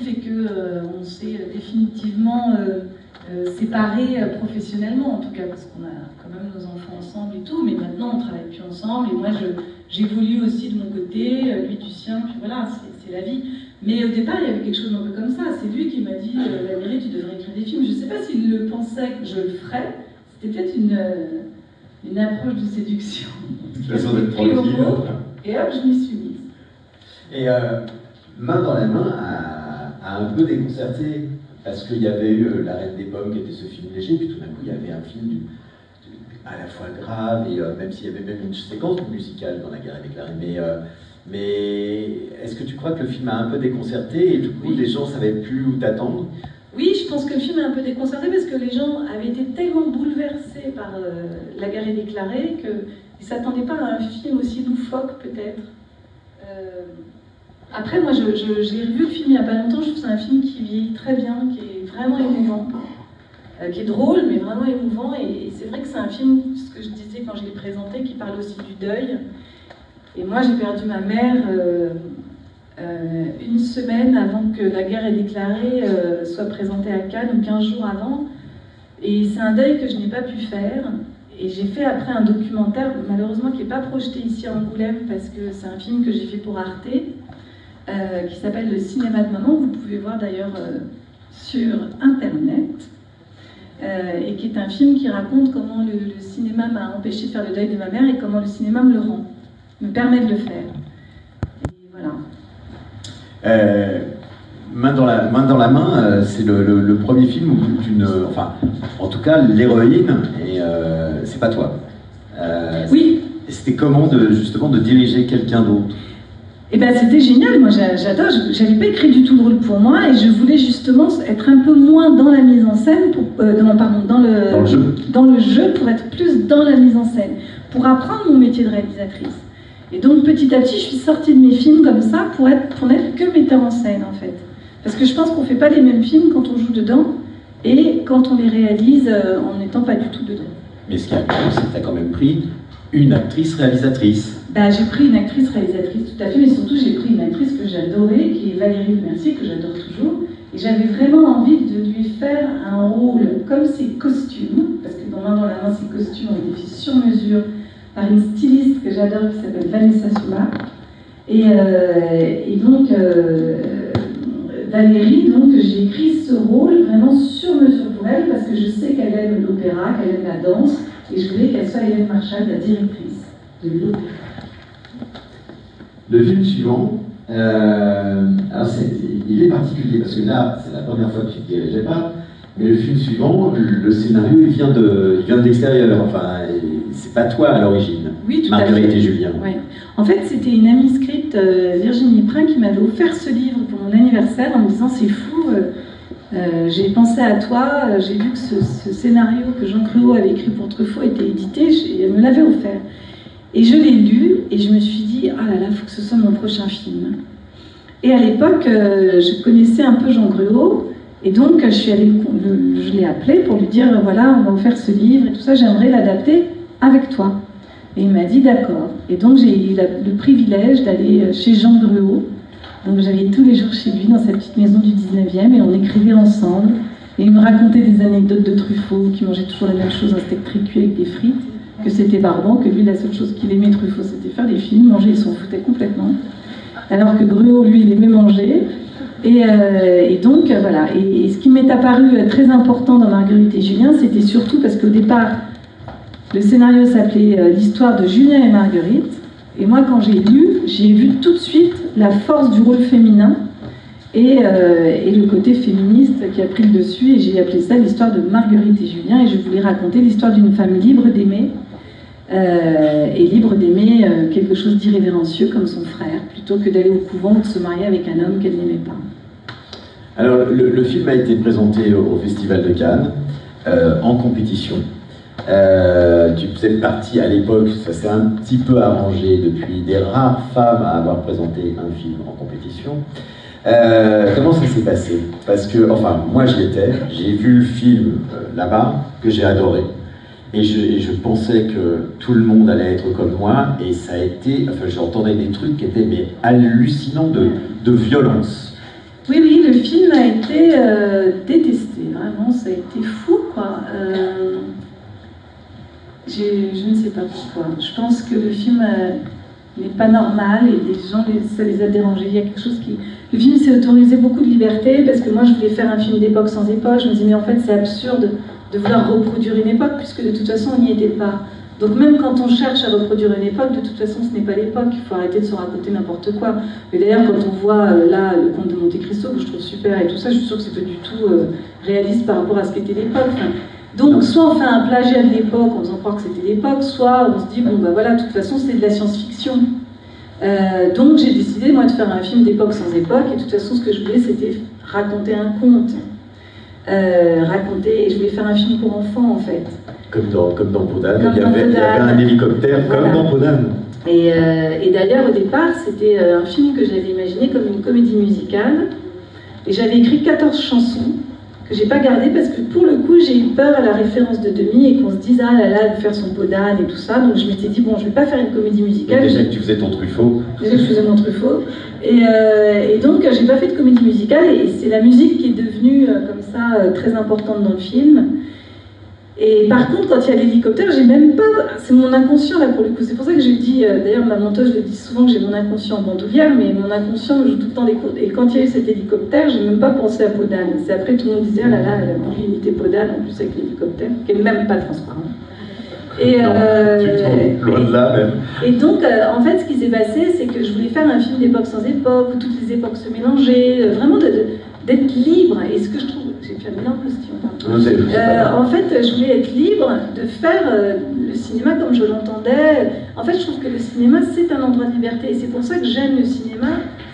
fait que on s'est définitivement séparés professionnellement, en tout cas, parce qu'on a quand même nos enfants ensemble et tout, mais maintenant on ne travaille plus ensemble, et moi j'évolue aussi de mon côté, lui du sien, puis voilà, c'est la vie. Mais au départ, il y avait quelque chose d'un peu comme ça. C'est lui qui m'a dit Valérie, tu devrais écrire des films. Je ne sais pas s'il le pensait que je le ferais. C'était peut-être une approche de séduction. Une façon d'être tranquille. Et hop, je m'y suis mise. Et Main dans la main a un peu déconcerté, parce qu'il y avait eu La Reine des Pommes qui était ce film léger, puis tout d'un coup il y avait un film à la fois grave, et même s'il y avait même une séquence musicale dans La Guerre est déclarée. Mais est-ce que tu crois que le film a un peu déconcerté et du coup les gens ne savaient plus où t'attendre? Oui, je pense que le film a un peu déconcerté parce que les gens avaient été tellement bouleversés par La Guerre est déclarée qu'ils ne s'attendaient pas à un film aussi loufoque peut-être. Après, moi j'ai revu le film il n'y a pas longtemps, je trouve que c'est un film qui vieillit très bien, qui est vraiment émouvant, qui est drôle mais vraiment émouvant, et c'est vrai que c'est un film, ce que je disais quand je l'ai présenté, qui parle aussi du deuil. Et moi, j'ai perdu ma mère une semaine avant que La Guerre est déclarée soit présentée à Cannes, ou 15 jours avant. Et c'est un deuil que je n'ai pas pu faire. Et j'ai fait après un documentaire, malheureusement, qui n'est pas projeté ici à Angoulême, parce que c'est un film que j'ai fait pour Arte, qui s'appelle Le cinéma de maman. Vous pouvez voir d'ailleurs sur Internet. Et qui est un film qui raconte comment le cinéma m'a empêché de faire le deuil de ma mère et comment le cinéma me le rend. Me permet de le faire. Et voilà. Main dans la main, c'est le premier film où enfin, en tout cas, l'héroïne, et c'est pas toi. Oui. C'était comment justement de diriger quelqu'un d'autre? Eh ben, c'était génial, moi j'adore, j'avais pas écrit du tout le rôle pour moi, et je voulais justement être un peu moins dans la mise en scène, dans le jeu, pour être plus dans la mise en scène, pour apprendre mon métier de réalisatrice. Et donc petit à petit, je suis sortie de mes films comme ça pour n'être que metteur en scène en fait. Parce que je pense qu'on ne fait pas les mêmes films quand on joue dedans et quand on les réalise en n'étant pas du tout dedans. Mais ce qui est incroyable, c'est que tu as quand même pris une actrice réalisatrice. Bah, j'ai pris une actrice réalisatrice tout à fait, mais surtout j'ai pris une actrice que j'adorais, qui est Valérie Mercier, que j'adore toujours. Et j'avais vraiment envie de lui faire un rôle comme ses costumes, parce que dans Main dans la main, ses costumes ont été faits sur mesure par une styliste que j'adore qui s'appelle Vanessa Souma. Et donc, Valérie, donc, j'ai écrit ce rôle vraiment sur mesure pour elle, parce que je sais qu'elle aime l'opéra, qu'elle aime la danse, et je voulais qu'elle soit Hélène Marchal, la directrice de l'opéra. Le film suivant, alors il est particulier, parce que là, c'est la première fois que tu ne dirigeais pas, mais le film suivant, le scénario, il vient de l'extérieur, enfin, c'est pas toi à l'origine. Oui, tout Marguerite à fait. et Julien. Ouais. En fait, c'était une amie script, Virginie Prin, qui m'avait offert ce livre pour mon anniversaire en me disant c'est fou, j'ai pensé à toi, j'ai vu que ce scénario que Jean Cruau avait écrit pour Truffaut était édité, et elle me l'avait offert. Et je l'ai lu et je me suis dit ah là là, il faut que ce soit mon prochain film. Et à l'époque, je connaissais un peu Jean Cruau. Et donc, je l'ai appelé pour lui dire, voilà, on va vous faire ce livre et tout ça, j'aimerais l'adapter avec toi. Et il m'a dit, d'accord. Et donc, j'ai eu le privilège d'aller chez Jean Cruau. Donc, j'allais tous les jours chez lui, dans sa petite maison du 19e, et on écrivait ensemble. Et il me racontait des anecdotes de Truffaut, qui mangeait toujours la même chose, un steak très cuit avec des frites, que c'était barbant, que lui, la seule chose qu'il aimait, Truffaut, c'était faire des films, manger, il s'en foutait complètement. Alors que Cruau, lui, il aimait manger. Et donc, voilà. Et ce qui m'est apparu très important dans Marguerite et Julien, c'était surtout parce qu'au départ, le scénario s'appelait l'histoire de Julien et Marguerite. Et moi, quand j'ai lu, j'ai vu tout de suite la force du rôle féminin et le côté féministe qui a pris le dessus. Et j'ai appelé ça l'histoire de Marguerite et Julien. Et je voulais raconter l'histoire d'une femme libre d'aimer. Et libre d'aimer quelque chose d'irrévérencieux comme son frère, plutôt que d'aller au couvent ou de se marier avec un homme qu'elle n'aimait pas. Alors, le film a été présenté au Festival de Cannes, en compétition. Tu faisais partie à l'époque, ça s'est un petit peu arrangé depuis, des rares femmes à avoir présenté un film en compétition. Comment ça s'est passé? Parce que, enfin, moi j'y étais, j'ai vu le film là-bas, que j'ai adoré. Et je pensais que tout le monde allait être comme moi, et ça a été, enfin j'entendais des trucs qui étaient mais hallucinants de violence. Oui, le film film a été détesté, vraiment, ça a été fou, quoi. Je ne sais pas pourquoi. Je pense que le film n'est pas normal et les gens, ça les a dérangés. Il y a quelque chose qui... Le film s'est autorisé beaucoup de liberté parce que moi, je voulais faire un film d'époque sans époque. Je me disais, mais en fait, c'est absurde de vouloir reproduire une époque puisque de toute façon, on n'y était pas. Donc même quand on cherche à reproduire une époque, de toute façon, ce n'est pas l'époque. Il faut arrêter de se raconter n'importe quoi. Mais d'ailleurs, quand on voit là le Comte de Monte Cristo, que je trouve super et tout ça, je suis sûre que c'est pas du tout réaliste par rapport à ce qu'était l'époque. Enfin, donc soit on fait un plagiat de l'époque en faisant croire que c'était l'époque, soit on se dit, bon bah voilà, de toute façon, c'est de la science-fiction. Donc j'ai décidé, moi, de faire un film d'époque sans époque, et de toute façon, ce que je voulais, c'était raconter un conte. Et je voulais faire un film pour enfants, en fait. Comme dans Podane, il y avait un hélicoptère, voilà. Comme dans Podane. Et d'ailleurs, au départ, c'était un film que j'avais imaginé comme une comédie musicale, et j'avais écrit 14 chansons, que j'ai pas gardées, parce que pour le coup, j'ai eu peur à la référence de Demy, et qu'on se dise, ah là là, elle veut faire son Podane et tout ça, donc je m'étais dit, bon, je vais pas faire une comédie musicale. Mais déjà que tu faisais ton Truffaut. Déjà que je faisais mon Truffaut. Et donc, j'ai pas fait de comédie musicale, et c'est la musique qui est devenue, comme ça, très importante dans le film. Et par contre, quand il y a l'hélicoptère, j'ai même pas... C'est mon inconscient, là, pour le coup. C'est pour ça que je dis... D'ailleurs, ma menteuse le dit souvent que j'ai mon inconscient en bandoulière, mais mon inconscient me joue tout le temps des cours. Et quand il y a eu cet hélicoptère, j'ai même pas pensé à Podane. C'est après, tout le monde disait, ah là là, elle a voulu imiter Podane, en plus avec l'hélicoptère, qui est même pas transparent. Et, non, loin de là, même. Et donc, en fait, ce qui s'est passé, c'est que je voulais faire un film d'époque sans époque, où toutes les époques se mélangeaient, vraiment d'être libre. Et ce que je trouve... J'ai fait un énorme postillon. En fait, je voulais être libre de faire le cinéma comme je l'entendais. En fait, je trouve que le cinéma, c'est un endroit de liberté. Et c'est pour ça que j'aime le cinéma,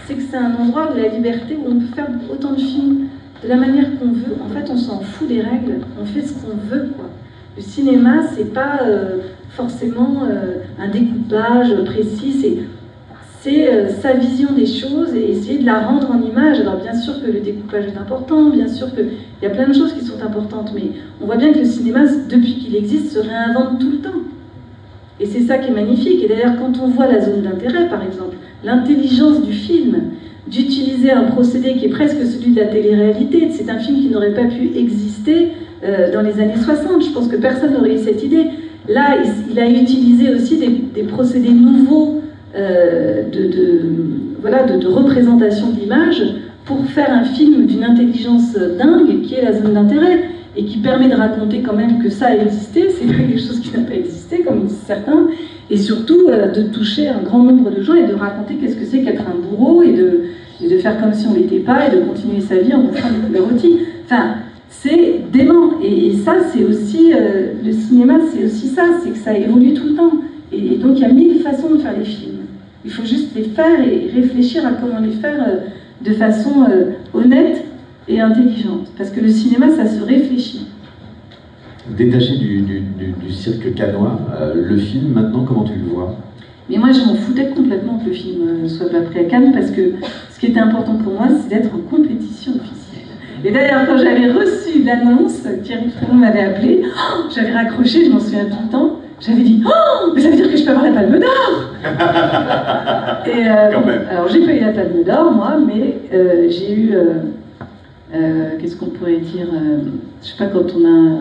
c'est que c'est un endroit où la liberté, où on peut faire autant de films de la manière qu'on veut. En fait, on s'en fout des règles, on fait ce qu'on veut, quoi. Le cinéma, c'est pas forcément un découpage précis, c'est sa vision des choses et essayer de la rendre en image. Alors bien sûr que le découpage est important, bien sûr qu'il y a plein de choses qui sont importantes, mais on voit bien que le cinéma, depuis qu'il existe, se réinvente tout le temps. Et c'est ça qui est magnifique. Et d'ailleurs, quand on voit la zone d'intérêt, par exemple, l'intelligence du film, d'utiliser un procédé qui est presque celui de la télé-réalité, c'est un film qui n'aurait pas pu exister dans les années 60. Je pense que personne n'aurait eu cette idée. Là, il a utilisé aussi des procédés nouveaux de représentation de l'image pour faire un film d'une intelligence dingue qui est la zone d'intérêt et qui permet de raconter quand même que ça a existé, c'est pas quelque chose qui n'a pas existé comme disent certains, et surtout de toucher un grand nombre de gens et de raconter qu'est-ce que c'est qu'être un bourreau et de faire comme si on l'était pas et de continuer sa vie en bouffant des poulet rôti. Enfin, c'est dément. Et ça, c'est aussi le cinéma, c'est aussi ça, c'est que ça évolue tout le temps. Et donc il y a 1000 façons de faire les films. Il faut juste les faire et réfléchir à comment les faire de façon honnête et intelligente. Parce que le cinéma, ça se réfléchit. Détaché du cirque cannois, le film, maintenant, comment tu le vois? Mais moi, je m'en foutais complètement que le film soit pas pris à Cannes, parce que ce qui était important pour moi, c'est d'être en compétition officielle. Et d'ailleurs, quand j'avais reçu l'annonce, Thierry Frémaux m'avait appelé, j'avais raccroché, je m'en souviens tout le temps. J'avais dit, oh, mais ça veut dire que je peux avoir la Palme d'Or. Et alors j'ai pas eu la Palme d'Or, moi, mais j'ai eu, qu'est-ce qu'on pourrait dire, je sais pas, quand on a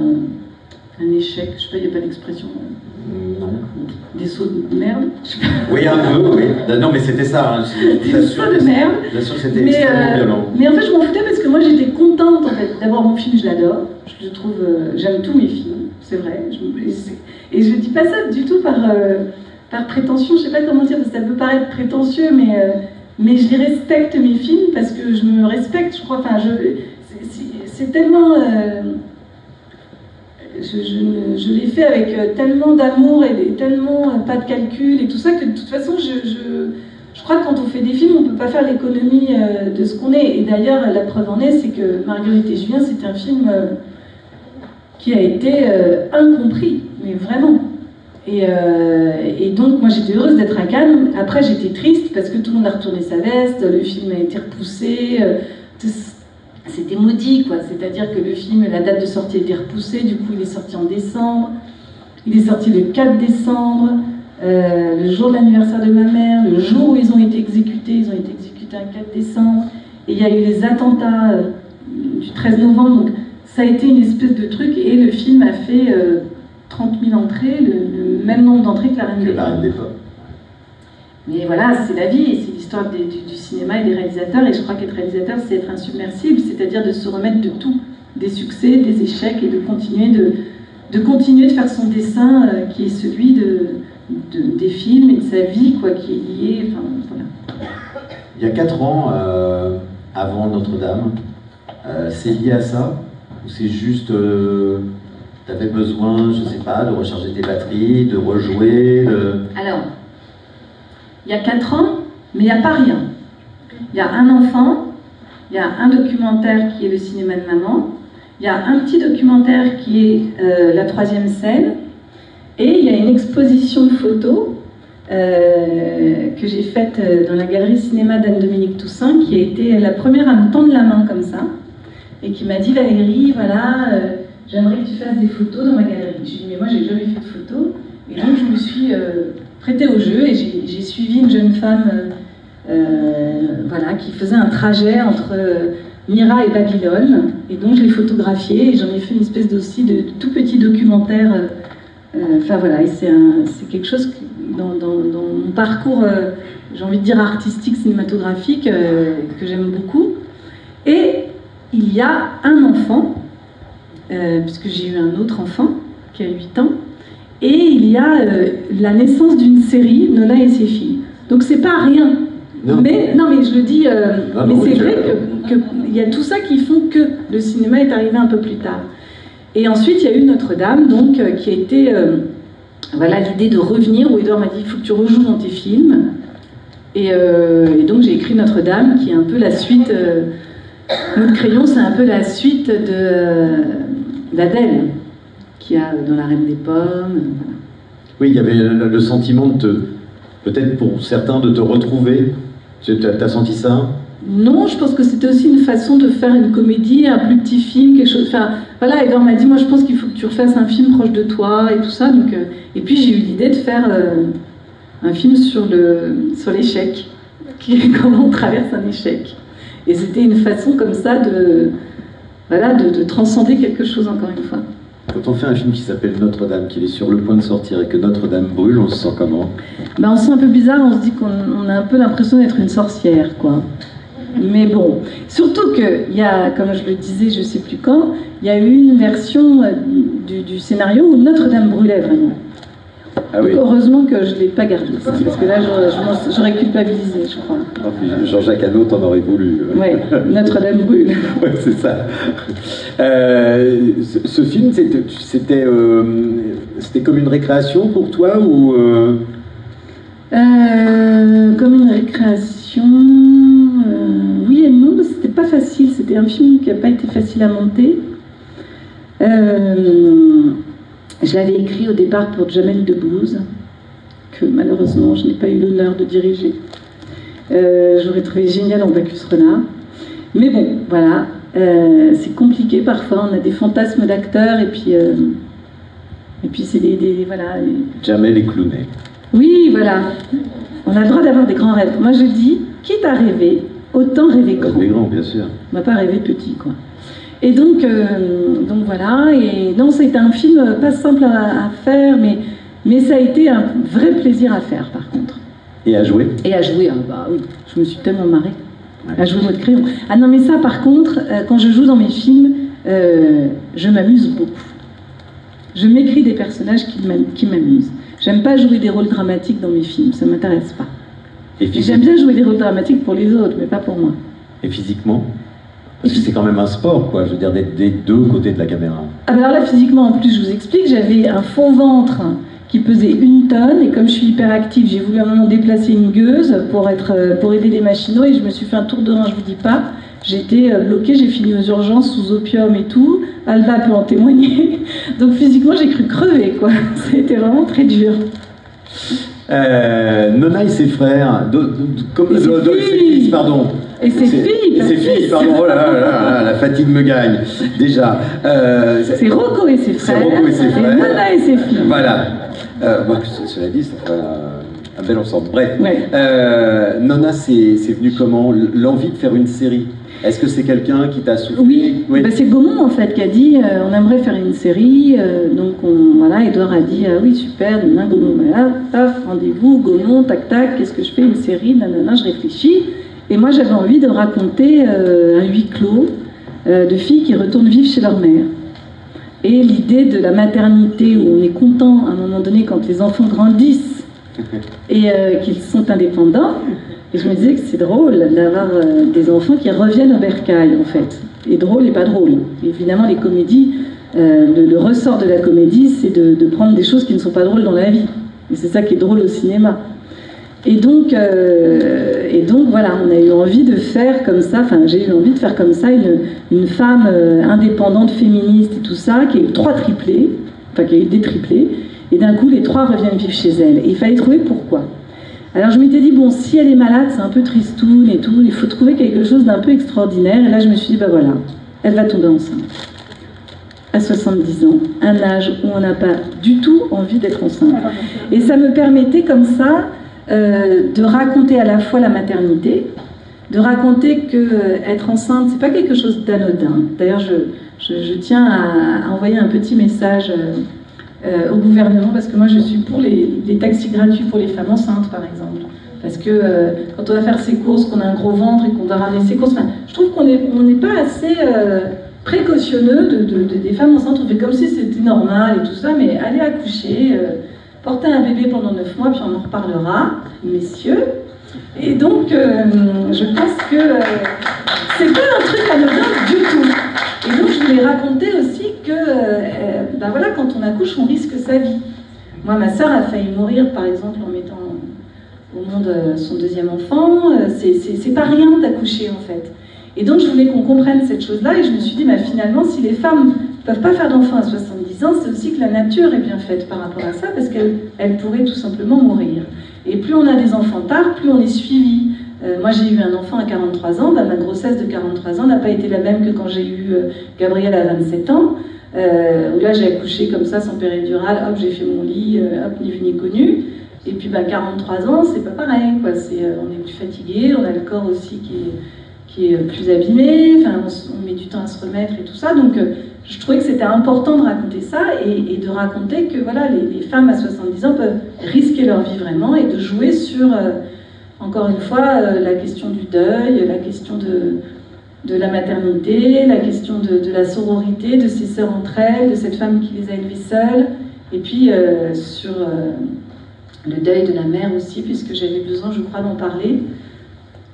un échec, je sais pas, il n'y a pas d'expression. Des sauts de merde. Oui, un peu, oui. Non, mais c'était ça. Hein. Des sauts de merde. Bien sûr, c'était extrêmement violent. Mais en fait, je m'en foutais parce que moi, j'étais contente, en fait. D'abord, mon film, je l'adore. Je le trouve, j'aime tous mes films, c'est vrai. Et je ne dis pas ça du tout par prétention. Je ne sais pas comment dire, parce que ça peut paraître prétentieux, mais je les respecte, mes films, parce que je me respecte, je crois. Enfin, c'est tellement... Je l'ai fait avec tellement d'amour et tellement pas de calcul et tout ça que de toute façon je crois que quand on fait des films on ne peut pas faire l'économie de ce qu'on est. Et d'ailleurs la preuve en est, c'est que Marguerite et Julien, c'est un film qui a été incompris, mais vraiment. Et donc moi j'étais heureuse d'être à Cannes. Après j'étais triste parce que tout le monde a retourné sa veste, le film a été repoussé, c'était maudit, quoi. C'est-à-dire que le film, la date de sortie a été repoussée, du coup il est sorti en décembre. Il est sorti le 4 décembre, le jour de l'anniversaire de ma mère, le jour où ils ont été exécutés un 4 décembre. Et il y a eu les attentats du 13 novembre, donc ça a été une espèce de truc, et le film a fait 30 000 entrées, le même nombre d'entrées que La Reine des Pommes. Mais voilà, c'est la vie, et c'est l'histoire du cinéma et des réalisateurs, et je crois qu'être réalisateur, c'est être insubmersible, c'est-à-dire de se remettre de tout, des succès, des échecs, et de continuer de faire son dessin qui est celui des films et de sa vie, quoi, qui est lié, enfin, voilà. Il y a 4 ans, avant Notre-Dame, c'est lié à ça? Ou c'est juste, tu avais besoin, je sais pas, de recharger tes batteries, de rejouer Alors, il y a 4 ans, mais il n'y a pas rien. Il y a un enfant, il y a un documentaire qui est le cinéma de maman, il y a un petit documentaire qui est la 3e scène, et il y a une exposition de photos que j'ai faite dans la galerie cinéma d'Anne-Dominique Toussaint, qui a été la première à me tendre la main comme ça, et qui m'a dit: Valérie, voilà, j'aimerais que tu fasses des photos dans ma galerie. Je lui ai dit: mais moi j'ai jamais fait de photos, et donc je me suis prêtée au jeu, et j'ai suivi une jeune femme voilà, qui faisait un trajet entre Myra et Babylone, et donc je l'ai photographiée, et j'en ai fait une espèce aussi de tout petit documentaire. Enfin voilà, et c'est quelque chose dans mon parcours, j'ai envie de dire artistique, cinématographique, que j'aime beaucoup. Et il y a un enfant, puisque j'ai eu un autre enfant qui a 8 ans, et il y a la naissance d'une série, Nona et ses filles. Donc c'est pas rien. Non. Mais je le dis, mais c'est vrai qu'il y a tout ça qui font que le cinéma est arrivé un peu plus tard. Et ensuite, il y a eu Notre-Dame, donc, qui a été voilà, l'idée de revenir, où Edouard m'a dit: il faut que tu rejoues dans tes films. Et donc j'ai écrit Notre-Dame, qui est un peu la suite. Notre crayon, c'est un peu la suite d'Adèle, qui a dans La Reine des Pommes. Oui, il y avait le sentiment de peut-être pour certains, de te retrouver. Tu as senti ça? Non, je pense que c'était aussi une façon de faire une comédie, un plus petit film, quelque chose. Enfin, voilà, Edouard m'a dit: moi je pense qu'il faut que tu refasses un film proche de toi et tout ça. Donc, et puis j'ai eu l'idée de faire un film sur l'échec, comment on traverse un échec. Et c'était une façon comme ça de transcender quelque chose, encore une fois. Quand on fait un film qui s'appelle Notre-Dame, qu'il est sur le point de sortir et que Notre-Dame brûle, on se sent comment? Ben, on se sent un peu bizarre, on se dit qu'on a un peu l'impression d'être une sorcière, quoi. Mais bon, surtout qu'il y a, comme je le disais, je sais plus quand, il y a eu une version du scénario où Notre-Dame brûlait vraiment. Ah oui. Donc heureusement que je ne l'ai pas gardé, parce que là j'aurais culpabilisé, je crois. Oh, Jean-Jacques Hano, t'en aurais voulu. Oui, Notre-Dame brûle. Oui, c'est ça. Ce film, c'était comme une récréation pour toi ou Comme une récréation, oui et non, parce que c'était pas facile. C'était un film qui n'a pas été facile à monter. Je l'avais écrit au départ pour Jamel Debbouze, que malheureusement je n'ai pas eu l'honneur de diriger. J'aurais trouvé génial en Bacchus Renard. Mais bon, voilà, c'est compliqué parfois, on a des fantasmes d'acteurs, et puis c'est voilà. Jamel est clowné. Oui, voilà. On a le droit d'avoir des grands rêves. Moi je dis, quitte à rêver, autant rêver grand. Rêver grand, bien sûr. On ne va pas rêver petit, quoi. Et donc voilà, et non, ça a été un film pas simple à faire, mais ça a été un vrai plaisir à faire, par contre. Et à jouer? Et à jouer, bah oui, je me suis tellement marrée. Ouais. À jouer Maud Crayon. Ah non, mais ça, par contre, quand je joue dans mes films, je m'amuse beaucoup. Je m'écris des personnages qui m'amusent. J'aime pas jouer des rôles dramatiques dans mes films, ça m'intéresse pas. Et j'aime bien jouer des rôles dramatiques pour les autres, mais pas pour moi. Et physiquement? Parce que c'est quand même un sport, quoi, je veux dire, d'être des deux côtés de la caméra. Ah ben alors là, physiquement, en plus, je vous explique, j'avais un faux ventre qui pesait 1 tonne, et comme je suis hyper active, j'ai voulu à un moment déplacer une gueuse pour aider les machinaux, et je me suis fait un tour de rein, je vous dis pas. J'ai été bloquée, j'ai fini aux urgences sous opium et tout. Alba peut en témoigner. Donc physiquement, j'ai cru crever, quoi. Ça a été vraiment très dur. Nona et ses frères, ses fils, pardon. Et ses filles. Et ses filles, pardon. Oh là là, la fatigue me gagne, déjà. C'est Rocco et ses frères. C'est Rocco et ses frères. Et Nona et ses filles. Voilà. Cela dit, ça Un bel ensemble. Bref, Ouais. Nona, c'est venu comment? L'envie de faire une série? Est-ce que c'est quelqu'un qui t'a soufflé? Oui, bah, c'est Gaumont en fait qui a dit on aimerait faire une série, donc voilà, Edouard a dit oui super, nanana, Gaumont, voilà, paf, rendez-vous, Gaumont, tac tac, qu'est-ce que je fais, une série, nanana, je réfléchis, et moi j'avais envie de raconter un huis clos de filles qui retournent vivre chez leur mère. Et l'idée de la maternité où on est content à un moment donné quand les enfants grandissent et qu'ils sont indépendants. Et je me disais que c'est drôle d'avoir des enfants qui reviennent au bercail, en fait. Et drôle et pas drôle. Évidemment, les comédies, le ressort de la comédie, c'est de prendre des choses qui ne sont pas drôles dans la vie. Et c'est ça qui est drôle au cinéma. Et donc voilà, on a eu envie de faire comme ça, enfin j'ai eu envie de faire comme ça une femme indépendante, féministe et tout ça, qui a eu 3 triplés, enfin qui a eu des triplés, et d'un coup les 3 reviennent vivre chez elle. Et il fallait trouver pourquoi. Alors je m'étais dit, bon, si elle est malade, c'est un peu tristoun et tout, il faut trouver quelque chose d'un peu extraordinaire. Et là je me suis dit, bah voilà, elle va tomber enceinte. À 70 ans, un âge où on n'a pas du tout envie d'être enceinte. Et ça me permettait comme ça de raconter à la fois la maternité, de raconter que être enceinte, c'est pas quelque chose d'anodin. D'ailleurs, je tiens à envoyer un petit message au gouvernement, parce que moi je suis pour les taxis gratuits pour les femmes enceintes, par exemple. Parce que quand on va faire ses courses, qu'on a un gros ventre et qu'on doit ramener ses courses, je trouve qu'on n'est pas assez précautionneux des femmes enceintes. On fait comme si c'était normal et tout ça, mais allez accoucher, porter un bébé pendant 9 mois, puis on en reparlera, messieurs. Et donc, je pense que c'est pas un truc anodin du tout. Et donc, je voulais raconter aussi que, ben voilà, quand on accouche, on risque sa vie. Moi, ma sœur a failli mourir, par exemple, en mettant au monde son 2e enfant. C'est pas rien d'accoucher, en fait. Et donc, je voulais qu'on comprenne cette chose-là, et je me suis dit, bah, finalement, si les femmes ne peuvent pas faire d'enfants à 70 ans, c'est aussi que la nature est bien faite par rapport à ça, parce qu'elle pourrait tout simplement mourir. Et plus on a des enfants tard, plus on est suivi. Moi, j'ai eu un enfant à 43 ans, bah, ma grossesse de 43 ans n'a pas été la même que quand j'ai eu Gabriel à 27 ans, où là, j'ai accouché comme ça, sans péridurale, hop, j'ai fait mon lit, hop, ni vu ni connu. Et puis, bah, 43 ans, c'est pas pareil, quoi. On est plus fatigué, on a le corps aussi qui est plus abîmé, enfin, on met du temps à se remettre et tout ça. Donc, je trouvais que c'était important de raconter ça et de raconter que voilà, les femmes à 70 ans peuvent risquer leur vie vraiment et de jouer sur, encore une fois, la question du deuil, la question de la maternité, la question de la sororité, de ses sœurs entre elles, de cette femme qui les a élevées seules, et puis sur le deuil de la mère aussi, puisque j'avais besoin, je crois, d'en parler.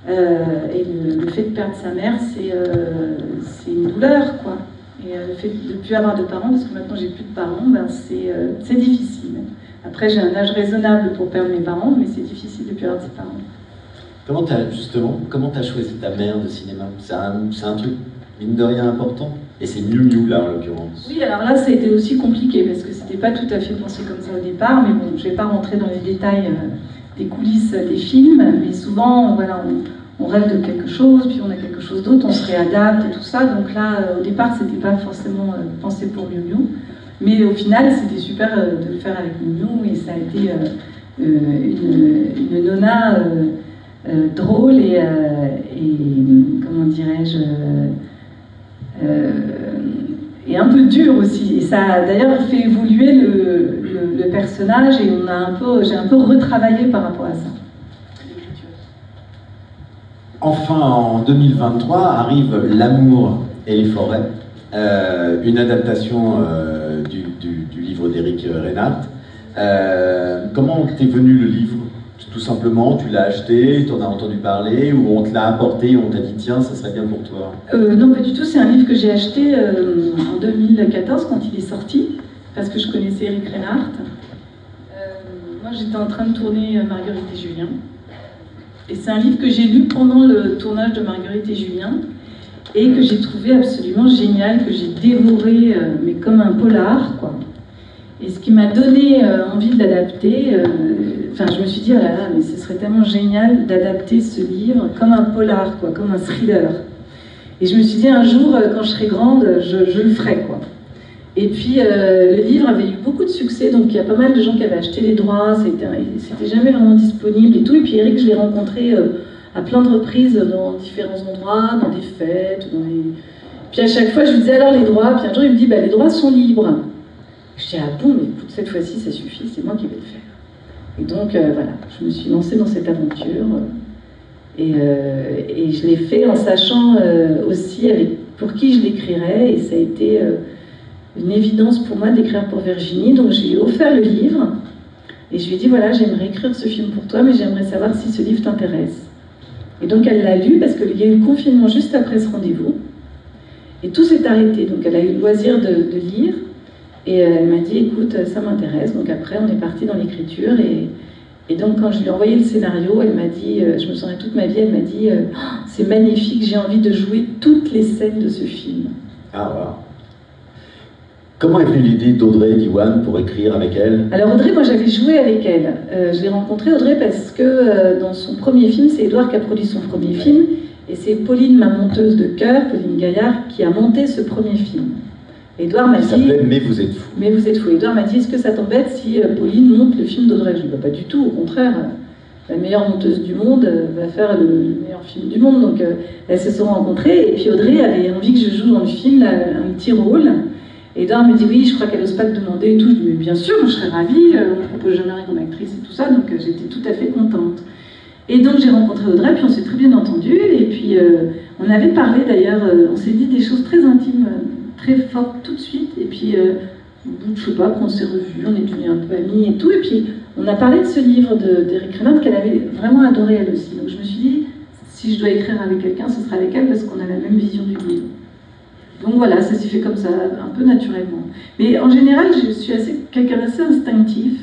Et le fait de perdre sa mère, c'est une douleur, quoi. Et le fait de ne plus avoir de parents, parce que maintenant j'ai plus de parents, ben c'est difficile. Après, j'ai un âge raisonnable pour perdre mes parents, mais c'est difficile de ne plus avoir ses parents. Comment t'as choisi ta mère de cinéma? C'est un truc, mine de rien, important. Et c'est Miu Miu, là, en l'occurrence. Oui, alors là, ça a été aussi compliqué, parce que c'était pas tout à fait pensé comme ça au départ, mais bon, je vais pas rentrer dans les détails des coulisses des films, mais souvent, voilà, on rêve de quelque chose, puis on a quelque chose d'autre, on se réadapte et tout ça. Donc là, au départ, c'était pas forcément pensé pour Miu Miu, mais au final, c'était super de le faire avec Miu Miu, et ça a été une nonna drôle et comment dirais-je, et un peu dure aussi. Et ça a d'ailleurs fait évoluer le personnage, et j'ai un peu retravaillé par rapport à ça. Enfin, en 2023, arrive L'amour et les forêts, une adaptation du livre d'Éric Reinhardt. Comment t'es venu le livre? Tout simplement, tu l'as acheté, tu en as entendu parler, ou on te l'a apporté et on t'a dit tiens, ça serait bien pour toi? Non, pas du tout. C'est un livre que j'ai acheté en 2014 quand il est sorti, parce que je connaissais Éric Reinhardt. Moi, j'étais en train de tourner Marguerite et Julien. Et c'est un livre que j'ai lu pendant le tournage de Marguerite et Julien, et que j'ai trouvé absolument génial, que j'ai dévoré, mais comme un polar, quoi. Et ce qui m'a donné envie de l'adapter, je me suis dit, oh là là, mais ce serait tellement génial d'adapter ce livre comme un polar, quoi, comme un thriller. Et je me suis dit, un jour, quand je serai grande, je le ferai, quoi. Et puis le livre avait eu beaucoup de succès, donc il y a pas mal de gens qui avaient acheté les droits, c'était jamais vraiment disponible et tout. Et puis Eric, je l'ai rencontré à plein de reprises dans différents endroits, dans des fêtes, Puis à chaque fois je lui disais alors les droits, puis un jour il me dit bah, les droits sont libres. Je dis ah bon, mais écoute, cette fois-ci ça suffit, c'est moi qui vais le faire. Et donc voilà, je me suis lancée dans cette aventure et je l'ai fait en sachant aussi pour qui je l'écrirais, et ça a été une évidence pour moi d'écrire pour Virginie. Donc je lui ai offert le livre et je lui ai dit voilà, j'aimerais écrire ce film pour toi, mais j'aimerais savoir si ce livre t'intéresse. Et donc elle l'a lu parce qu'il y a eu le confinement juste après ce rendez-vous et tout s'est arrêté, donc elle a eu le loisir de lire et elle m'a dit écoute, ça m'intéresse. Donc après on est parti dans l'écriture et donc quand je lui ai envoyé le scénario, elle m'a dit, je me souviens toute ma vie, elle m'a dit c'est magnifique, j'ai envie de jouer toutes les scènes de ce film. Ah wow. Comment est venue l'idée d'Audrey Diwan pour écrire avec elle? Alors Audrey, moi j'avais joué avec elle. Je l'ai rencontrée Audrey parce que dans son premier film, c'est Édouard qui a produit son premier film, et c'est Pauline, ma monteuse de chœur, Pauline Gaillard, qui a monté ce premier film. Édouard m'a dit... Ça s'appelait Mais vous êtes fou. Mais vous êtes fou. Édouard m'a dit, est-ce que ça t'embête si Pauline monte le film d'Audrey? Je lui ai dit, pas du tout, au contraire. La meilleure monteuse du monde va faire le meilleur film du monde. Donc elles se sont rencontrées, et puis Audrey avait envie que je joue dans le film un petit rôle. Et Édouard me dit oui, je crois qu'elle n'ose pas te demander et tout. Je dis mais bien sûr, je serais ravie, on ne propose jamais rien comme actrice et tout ça, donc j'étais tout à fait contente. Et donc j'ai rencontré Audrey, puis on s'est très bien entendus, et puis on avait parlé d'ailleurs, on s'est dit des choses très intimes, très fortes tout de suite, et puis au bout de, je sais pas, quand on s'est revus, on est devenus un peu amis et tout, et puis on a parlé de ce livre d'Éric Renaud qu'elle avait vraiment adoré elle aussi. Donc je me suis dit, si je dois écrire avec quelqu'un, ce sera avec elle parce qu'on a la même vision du livre. Donc voilà, ça s'est fait comme ça, un peu naturellement. Mais en général, je suis quelqu'un d'assez instinctif.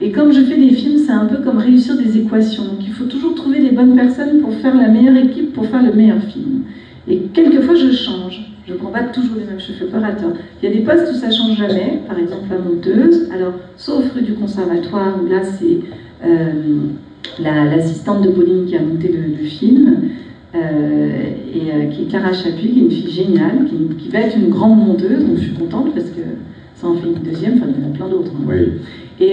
Et comme je fais des films, c'est un peu comme réussir des équations. Donc il faut toujours trouver les bonnes personnes pour faire la meilleure équipe, pour faire le meilleur film. Et quelquefois, je change. Je ne prends pas toujours les mêmes chefs opérateurs. Il y a des postes où ça ne change jamais, par exemple la monteuse. Alors, sauf rue du Conservatoire, où là, c'est l'assistante de Pauline qui a monté le film. Qui est Clara Chapuis, qui est une fille géniale, qui va être une grande monteuse, donc je suis contente parce que ça en fait une deuxième, enfin il y en a plein d'autres. Hein. Oui. Et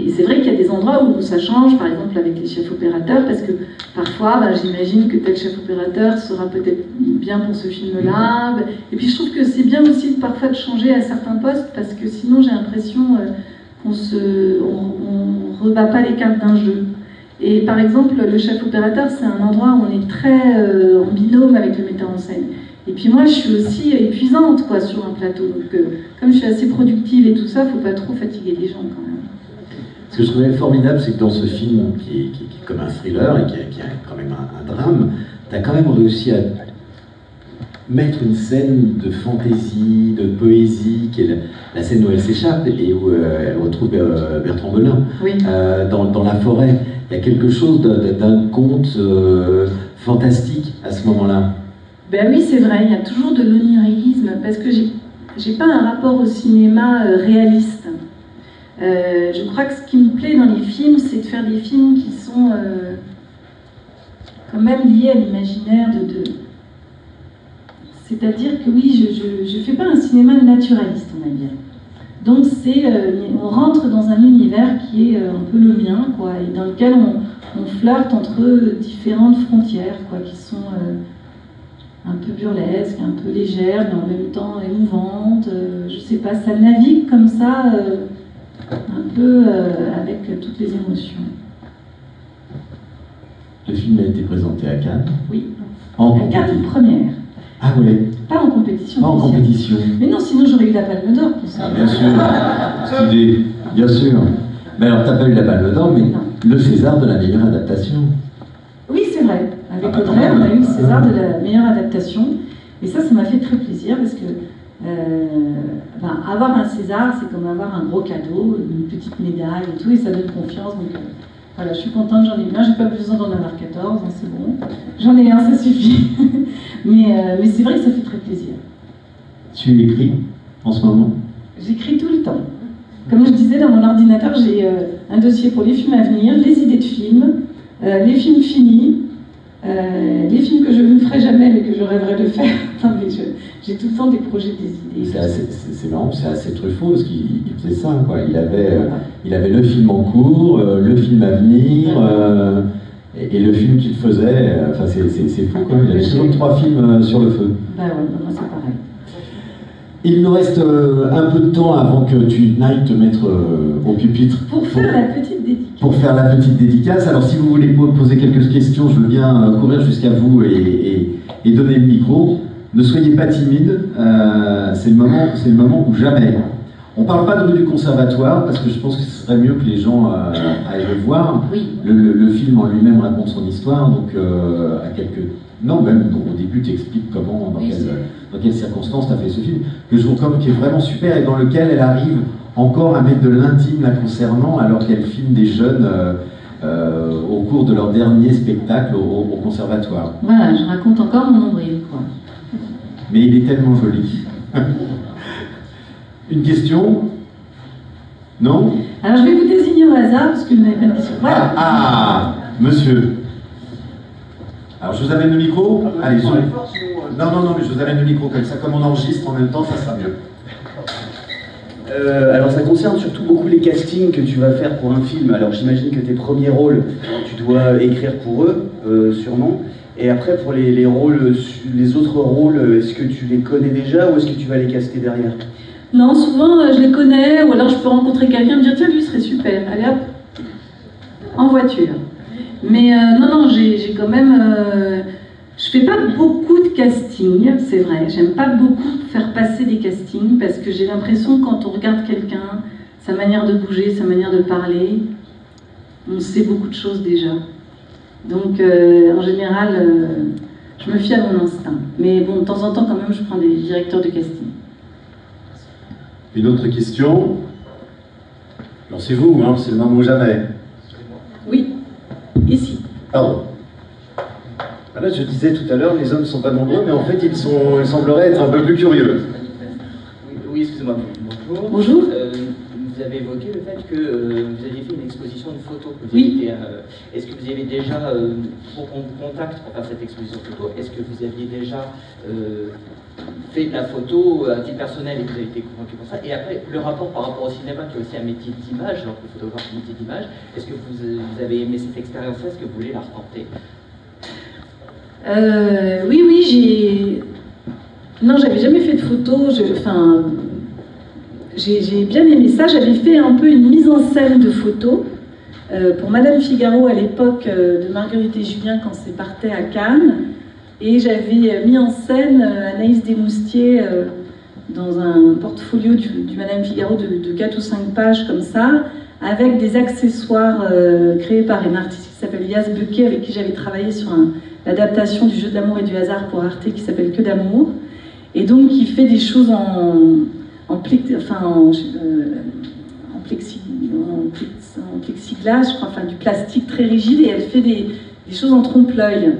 c'est vrai qu'il y a des endroits où ça change, par exemple avec les chefs opérateurs, parce que parfois j'imagine que tel chef opérateur sera peut-être bien pour ce film-là. Et puis je trouve que c'est bien aussi parfois de changer à certains postes, parce que sinon j'ai l'impression qu'on rebat pas les cartes d'un jeu. Et par exemple, le chef opérateur, c'est un endroit où on est très en binôme avec le metteur en scène. Et puis moi, je suis aussi épuisante quoi, sur un plateau. Donc, comme je suis assez productive et tout ça, il ne faut pas trop fatiguer les gens quand même. Ce que je trouvais formidable, c'est que dans ce film, qui est comme un thriller et qui est quand même un drame, tu as quand même réussi à mettre une scène de fantaisie, de poésie, qui est la scène où elle s'échappe et où elle retrouve Bertrand Belin, oui. Dans la forêt. Il y a quelque chose d'un conte fantastique à ce moment-là. Ben oui, c'est vrai, il y a toujours de l'onirisme, parce que j'ai pas un rapport au cinéma réaliste. Je crois que ce qui me plaît dans les films, c'est de faire des films qui sont quand même liés à l'imaginaire C'est-à-dire que oui, je fais pas un cinéma naturaliste, on va dire. Donc on rentre dans un univers qui est un peu le mien, quoi, et dans lequel on flirte entre différentes frontières, quoi, qui sont un peu burlesques, un peu légères, mais en même temps émouvantes. Je sais pas, ça navigue comme ça, un peu avec toutes les émotions. Le film a été présenté à Cannes. Oui, à Cannes première. Ah ouais. Pas en compétition. Pas en compétition. Mais non, sinon j'aurais eu la Palme d'Or pour ça. Ah, bien sûr. Cette idée, bien sûr. Mais alors, t'as pas eu la Palme d'Or, mais non. Le César de la meilleure adaptation. Oui, c'est vrai. Avec Audrey, on a eu le César de la meilleure adaptation. Et ça m'a fait très plaisir parce que avoir un César, c'est comme avoir un gros cadeau, une petite médaille et tout, et ça donne confiance. Donc voilà, je suis contente, j'en ai eu un. J'ai pas besoin d'en avoir 14, hein, c'est bon. J'en ai un, ça suffit. mais c'est vrai que ça fait très plaisir. Tu écris en ce moment? J'écris tout le temps. Comme je disais, dans mon ordinateur, j'ai un dossier pour les films à venir, les idées de films, les films finis, les films que je ne ferai jamais mais que je rêverais de faire dans mes j'ai tout le temps des projets, des idées. C'est marrant, c'est assez Truffaut parce qu'il faisait ça, quoi. Il avait le film en cours, le film à venir, et le film qu'il faisait. Enfin, c'est fou, quoi. Il avait toujours 3 films sur le feu. Bah ouais, moi c'est pareil. Il nous reste un peu de temps avant que tu n'ailles te mettre au pupitre. Pour faire la petite dédicace. Pour faire la petite dédicace. Alors, si vous voulez poser quelques questions, je veux bien courir jusqu'à vous et donner le micro. Ne soyez pas timide. C'est le moment où jamais. On ne parle pas de rue du Conservatoire parce que je pense que ce serait mieux que les gens aillent le voir. Oui. Le film en lui-même raconte son histoire, donc à quelques... Non, même au début, tu expliques comment, dans quelles circonstances tu as fait ce film, que je vous recommande, qui est vraiment super et dans lequel elle arrive encore à mettre de l'intime la concernant, alors qu'elle filme des jeunes au cours de leur dernier spectacle au conservatoire. Voilà, je raconte encore mon nombril, quoi. Mais il est tellement joli. Une question? Non? Alors je vais vous désigner au hasard, parce que vous n'avez pas de question. Voilà. Ah, monsieur. Alors je vous amène le micro. Allez, non, mais je vous amène le micro comme ça, comme on enregistre en même temps, ça sera mieux. Alors ça concerne surtout beaucoup les castings que tu vas faire pour un film. Alors j'imagine que tes premiers rôles, tu dois écrire pour eux, sûrement. Et après pour les rôles, les autres rôles, est-ce que tu les connais déjà ou est-ce que tu vas les caster derrière? Non, souvent je les connais, ou alors je peux rencontrer quelqu'un et me dire tiens, lui serait super, allez hop, en voiture. Mais non, j'ai quand même... je fais pas beaucoup de casting, c'est vrai. J'aime pas beaucoup faire passer des castings parce que j'ai l'impression que quand on regarde quelqu'un, sa manière de bouger, sa manière de parler, on sait beaucoup de choses déjà. Donc en général, je me fie à mon instinct. Mais bon, de temps en temps quand même, je prends des directeurs de casting. Une autre question? Lancez-vous, hein, c'est le moment ou jamais. Oui, ici. Pardon. Voilà, je disais tout à l'heure, les hommes ne sont pas nombreux, mais en fait, ils sembleraient être un peu plus curieux. Oui, excusez-moi. Bonjour. Bonjour. Vous avez évoqué le fait que vous aviez fait une exposition de photos. Oui. Est-ce que vous avez déjà contact pour faire cette exposition de photos? Est-ce que vous aviez déjà fait de la photo à titre personnel et que vous avez été convaincu pour ça? Et après, le rapport par rapport au cinéma, qui est aussi un métier d'image, alors que le photographe est un métier d'image, est-ce que vous avez aimé cette expérience-là? Est-ce que vous voulez la retenter? Oui, j'ai... Non, j'avais jamais fait de photos, j'ai bien aimé ça. J'avais fait un peu une mise en scène de photos pour Madame Figaro à l'époque de Marguerite et Julien quand c'est partait à Cannes. Et j'avais mis en scène Anaïs Desmoustiers dans un portfolio du Madame Figaro de 4 ou 5 pages comme ça, avec des accessoires créés par une artiste qui s'appelle Yas Bequet, avec qui j'avais travaillé sur l'adaptation du jeu d'amour et du hasard pour Arte qui s'appelle Que d'amour. Et donc qui fait des choses en plexiglas, je crois, enfin du plastique très rigide, et elle fait des choses en trompe-l'œil.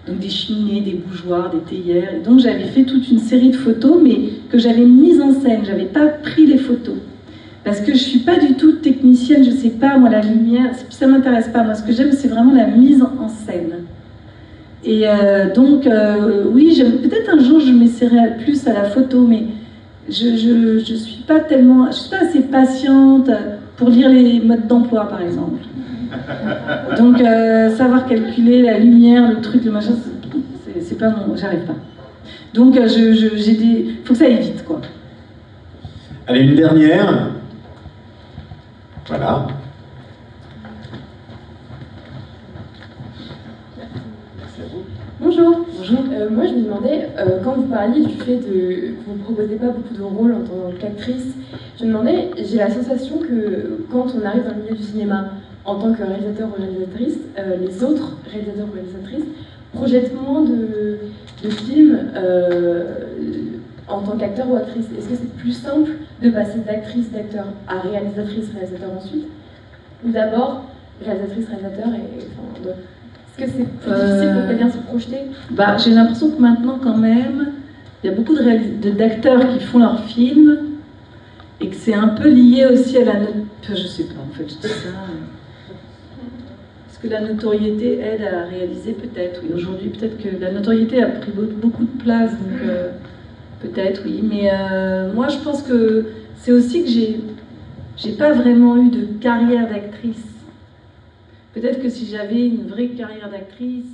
Donc des cheminées, des bougeoirs, des théières. Et donc j'avais fait toute une série de photos, mais que j'avais mises en scène. J'avais pas pris les photos. Parce que je suis pas du tout technicienne, je sais pas, moi la lumière, ça m'intéresse pas. Moi ce que j'aime, c'est vraiment la mise en scène. Et donc, oui, peut-être un jour je m'essaierai plus à la photo, mais je suis pas assez patiente pour lire les modes d'emploi, par exemple. Donc, savoir calculer la lumière, le truc, le machin, c'est pas mon... J'arrive pas. Donc, faut que ça aille vite, quoi. Allez, une dernière. Voilà. Bonjour. Bonjour. Moi, je me demandais, quand vous parliez du fait que vous ne proposez pas beaucoup de rôles en tant qu'actrice, je me demandais, j'ai la sensation que quand on arrive dans le milieu du cinéma, en tant que réalisateur ou réalisatrice, les autres réalisateurs ou réalisatrices projettent moins de films en tant qu'acteur ou actrice. Est-ce que c'est plus simple de passer d'actrice, d'acteur à réalisatrice, réalisateur ensuite? Ou d'abord, réalisatrice, réalisateur et... Enfin, est-ce que c'est plus difficile pour quelqu'un de se projeter? J'ai l'impression que maintenant, quand même, il y a beaucoup d'acteurs qui font leurs films et que c'est un peu lié aussi à la... je sais pas, en fait, je dis ça... Est-ce que la notoriété aide à réaliser? Peut-être, oui. Aujourd'hui, peut-être que la notoriété a pris beaucoup de place, donc Peut-être, oui. Mais moi, je pense que c'est aussi que j'ai pas vraiment eu de carrière d'actrice. Peut-être que si j'avais une vraie carrière d'actrice,